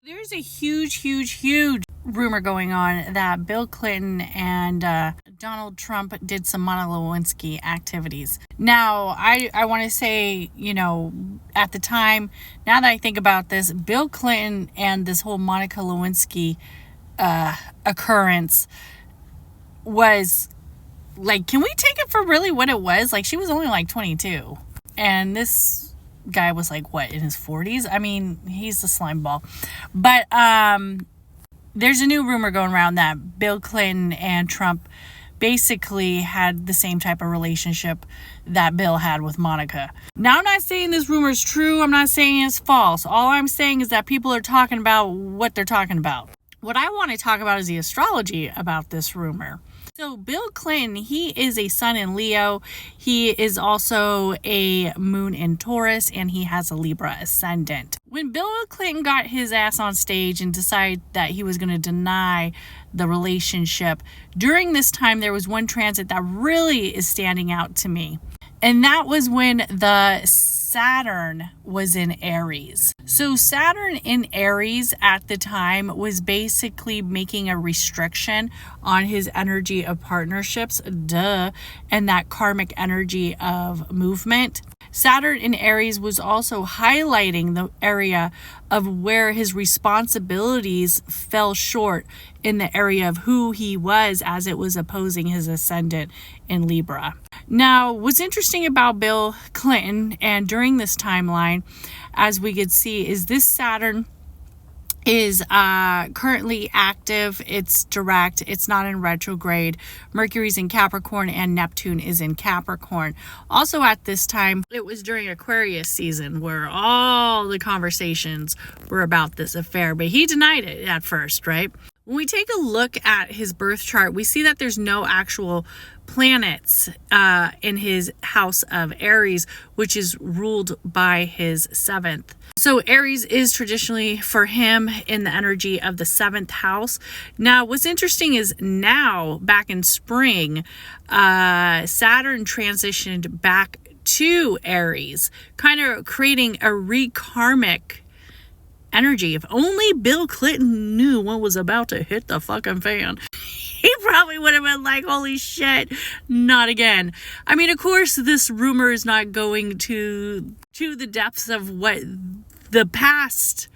There's a huge rumor going on that Bill Clinton and Donald Trump did some Monica Lewinsky activities. Now, I want to say, at the time, now that I think about this, Bill Clinton and this whole Monica Lewinsky occurrence was like, can we take it for really what it was? Like, she was only like 22. And this guy was like, what, in his 40s? I mean, he's a slime ball. But there's a new rumor going around that Bill Clinton and Trump basically had the same type of relationship that Bill had with Monica. Now, I'm not saying this rumor is true. I'm not saying it's false. All I'm saying is that people are talking about what they're talking about. What I want to talk about is the astrology about this rumor. So Bill Clinton, he is a sun in Leo. He is also a moon in Taurus, and he has a Libra ascendant. When Bill Clinton got his ass on stage and decided that he was going to deny the relationship, during this time there was one transit that really is standing out to me. And that was when the Saturn was in Aries. So Saturn in Aries at the time was basically making a restriction on his energy of partnerships, and that karmic energy of movement. Saturn in Aries was also highlighting the area of where his responsibilities fell short in the area of who he was, as it was opposing his ascendant in Libra. Now, what's interesting about Bill Clinton and during this timeline, as we could see, is this Saturn is currently active. It's direct. It's not in retrograde. Mercury's in Capricorn and Neptune is in Capricorn. Also at this time, it was during Aquarius season where all the conversations were about this affair, but he denied it at first, right? When we take a look at his birth chart, we see that there's no actual planets in his house of Aries, which is ruled by his 7th. So Aries is traditionally for him in the energy of the 7th house. Now, what's interesting is now, back in spring, Saturn transitioned back to Aries, kind of creating a re-karmic energy. If only Bill Clinton knew what was about to hit the fucking fan, he probably would have been like, holy shit, not again. I mean, of course, this rumor is not going to the depths of what the past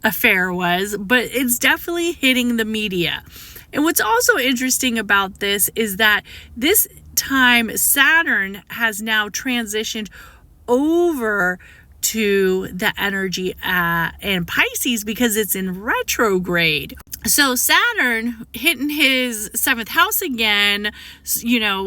affair was, but it's definitely hitting the media. And what's also interesting about this is that this time Saturn has now transitioned over to the energy in Pisces because it's in retrograde. So Saturn hitting his 7th house again,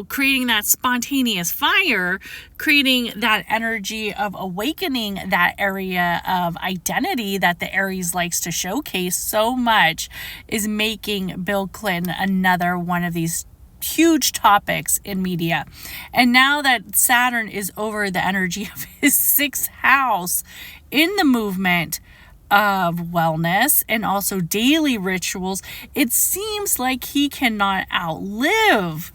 creating that spontaneous fire, creating that energy of awakening that area of identity that the Aries likes to showcase so much, is making Bill Clinton another one of these huge topics in media. And now that Saturn is over the energy of his 6th house in the movement of wellness and also daily rituals, it seems like he cannot outlive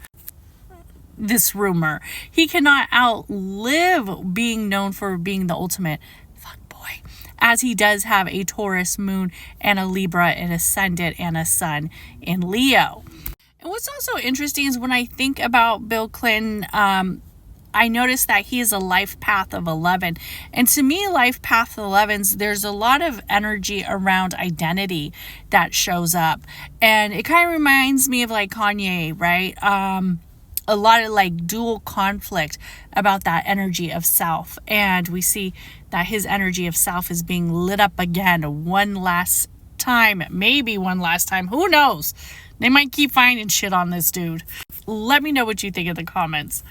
this rumor. He cannot outlive being known for being the ultimate fuckboy, as he does have a Taurus moon and a Libra, an ascendant, and a sun in Leo. And what's also interesting is when I think about Bill Clinton, I noticed that he is a life path of 11. And to me, life path of 11s, there's a lot of energy around identity that shows up. And it kind of reminds me of like Kanye, right? A lot of like dual conflict about that energy of self. And we see that his energy of self is being lit up again one last time, maybe one last time. Who knows? They might keep finding shit on this dude. Let me know what you think in the comments.